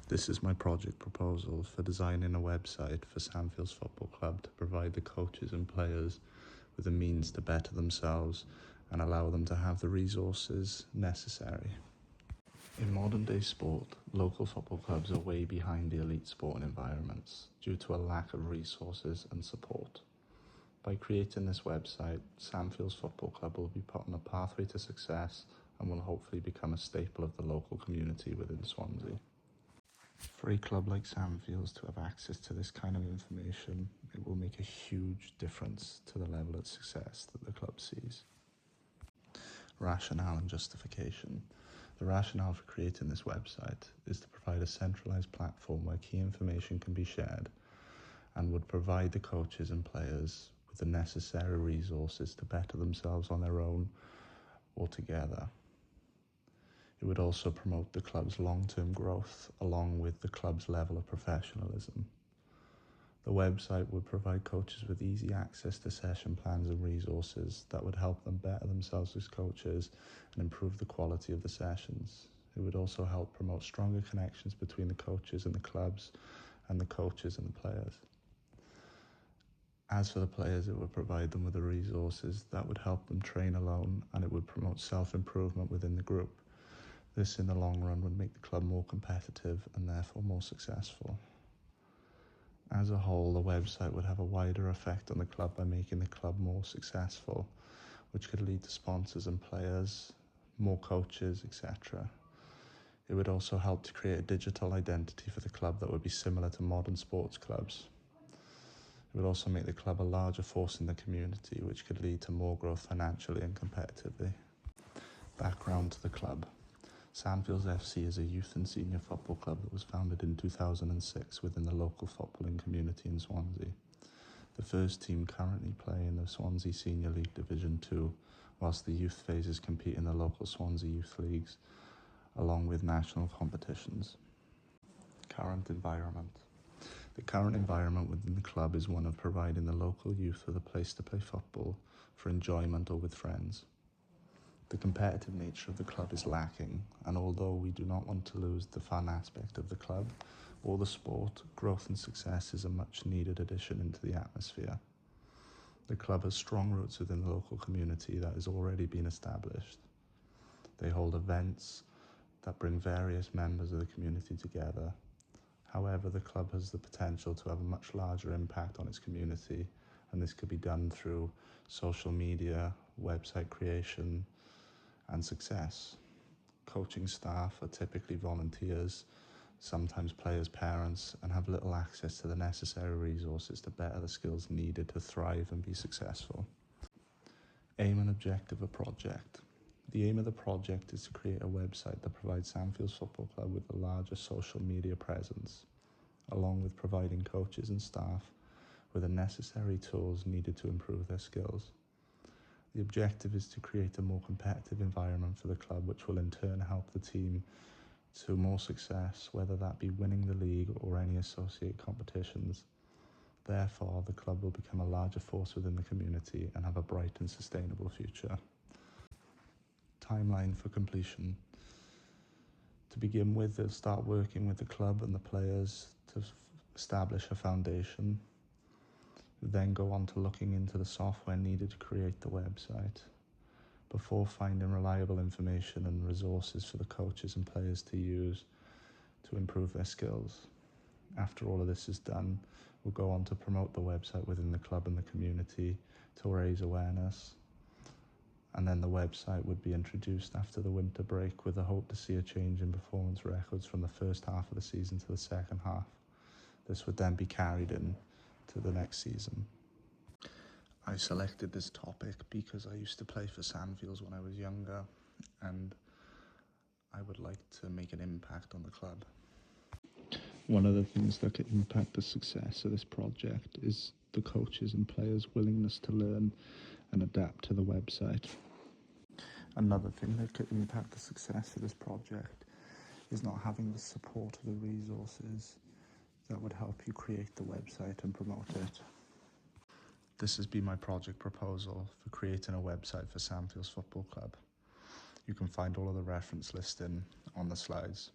This is my project proposal for designing a website for Sandfields Football Club to provide the coaches and players with the means to better themselves and allow them to have the resources necessary. In modern day sport, local football clubs are way behind the elite sporting environments due to a lack of resources and support. By creating this website, Sandfields Football Club will be put on a pathway to success and will hopefully become a staple of the local community within Swansea. For a club like Sandfields to have access to this kind of information, it will make a huge difference to the level of success that the club sees. Rationale and justification. The rationale for creating this website is to provide a centralized platform where key information can be shared and would provide the coaches and players with the necessary resources to better themselves on their own or together. It would also promote the club's long-term growth along with the club's level of professionalism. The website would provide coaches with easy access to session plans and resources that would help them better themselves as coaches and improve the quality of the sessions. It would also help promote stronger connections between the coaches and the clubs and the coaches and the players. As for the players, it would provide them with the resources that would help them train alone, and it would promote self-improvement within the group. This in the long run would make the club more competitive and therefore more successful. As a whole, the website would have a wider effect on the club by making the club more successful, which could lead to sponsors and players, more coaches, etc. It would also help to create a digital identity for the club that would be similar to modern sports clubs. It would also make the club a larger force in the community, which could lead to more growth financially and competitively. Background to the club. Sandfields FC is a youth and senior football club that was founded in 2006 within the local footballing community in Swansea. The first team currently play in the Swansea Senior League Division 2, whilst the youth phases compete in the local Swansea Youth Leagues, along with national competitions. Current environment. The current environment within the club is one of providing the local youth with a place to play football for enjoyment or with friends. The competitive nature of the club is lacking, and although we do not want to lose the fun aspect of the club or the sport, growth and success is a much needed addition into the atmosphere. The club has strong roots within the local community that has already been established. They hold events that bring various members of the community together. However, the club has the potential to have a much larger impact on its community, and this could be done through social media, website creation, and success. Coaching staff are typically volunteers, sometimes players' parents, and have little access to the necessary resources to better the skills needed to thrive and be successful. Aim and objective of project. The aim of the project is to create a website that provides Sandfields Football Club with a larger social media presence, along with providing coaches and staff with the necessary tools needed to improve their skills. The objective is to create a more competitive environment for the club, which will in turn help the team to more success, whether that be winning the league or any associate competitions. Therefore, the club will become a larger force within the community and have a bright and sustainable future. Timeline for completion. To begin with, they'll start working with the club and the players to establish a foundation. Then go on to looking into the software needed to create the website before finding reliable information and resources for the coaches and players to use to improve their skills. After all of this is done, we'll go on to promote the website within the club and the community to raise awareness. And then the website would be introduced after the winter break with the hope to see a change in performance records from the first half of the season to the second half. This would then be carried in to the next season. I selected this topic because I used to play for Sandfields when I was younger, and I would like to make an impact on the club. One of the things that could impact the success of this project is the coaches and players' willingness to learn and adapt to the website. Another thing that could impact the success of this project is not having the support of the resources that would help you create the website and promote it. This has been my project proposal for creating a website for Sandfields Football Club. You can find all of the reference listing on the slides.